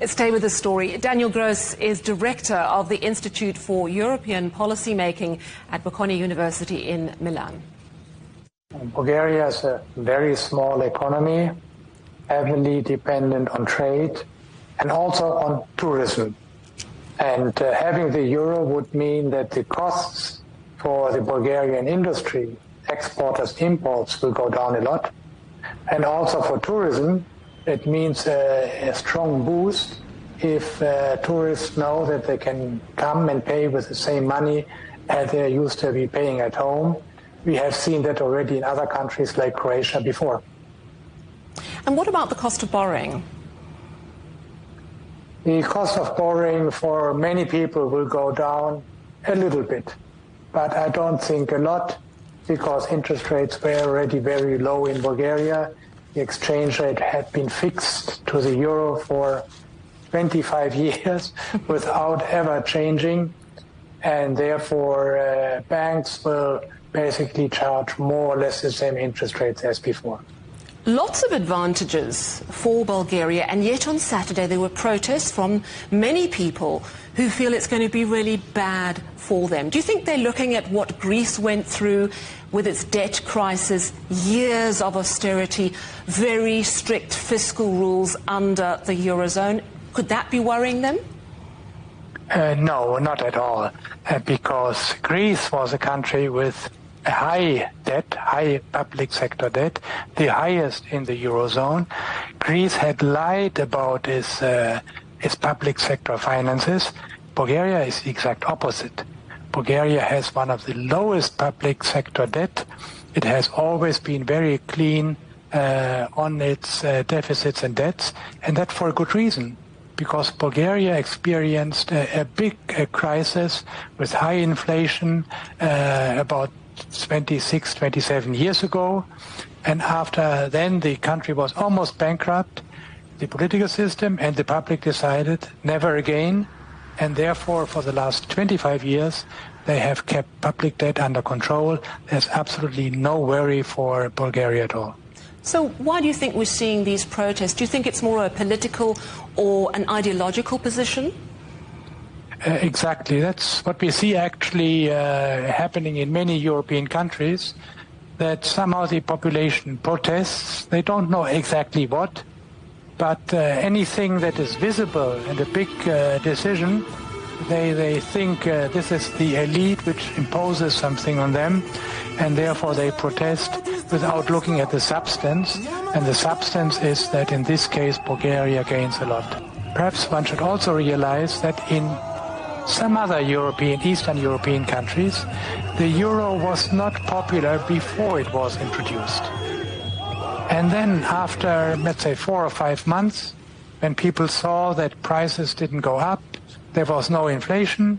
Let's stay with the story. Daniel Gros is director of the Institute for European Policymaking at Bocconi University in Milan. Bulgaria is a very small economy, heavily dependent on trade and also on tourism. And having the euro would mean that the costs for the Bulgarian industry, exporters, imports, will go down a lot. And also for tourism, it means a strong boost if tourists know that they can come and pay with the same money as they used to be paying at home. We have seen that already in other countries like Croatia before. And what about the cost of borrowing? The cost of borrowing for many people will go down a little bit, but I don't think a lot, because interest rates were already very low in Bulgaria. The exchange rate had been fixed to the euro for 25 years without ever changing, and therefore banks will basically charge more or less the same interest rates as before. Lots of advantages for Bulgaria, and yet on Saturday there were protests from many people who feel it's going to be really bad for them. Do you think they're looking at what Greece went through with its debt crisis, years of austerity, very strict fiscal rules under the Eurozone? Could that be worrying them? No, not at all, because Greece was a country with a high debt, high public sector debt, the highest in the Eurozone. Greece had lied about its public sector finances. Bulgaria is the exact opposite. Bulgaria has one of the lowest public sector debt. It has always been very clean on its deficits and debts, and that for a good reason, because Bulgaria experienced a big crisis with high inflation about 26, 27 years ago, and after then the country was almost bankrupt. The political system and the public decided never again, and therefore for the last 25 years they have kept public debt under control. There's absolutely no worry for Bulgaria at all. So why do you think we're seeing these protests? Do you think it's more a political or an ideological position? Exactly. That's what we see actually happening in many European countries, that somehow the population protests. They don't know exactly what, but anything that is visible and a big decision, they think this is the elite which imposes something on them, and therefore they protest without looking at the substance. And the substance is that in this case Bulgaria gains a lot. Perhaps one should also realize that in some other Eastern European countries, the euro was not popular before it was introduced. And then after, let's say, 4 or 5 months, when people saw that prices didn't go up, there was no inflation,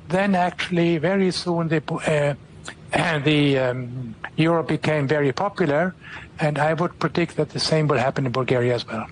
then actually very soon the euro became very popular, and I would predict that the same will happen in Bulgaria as well.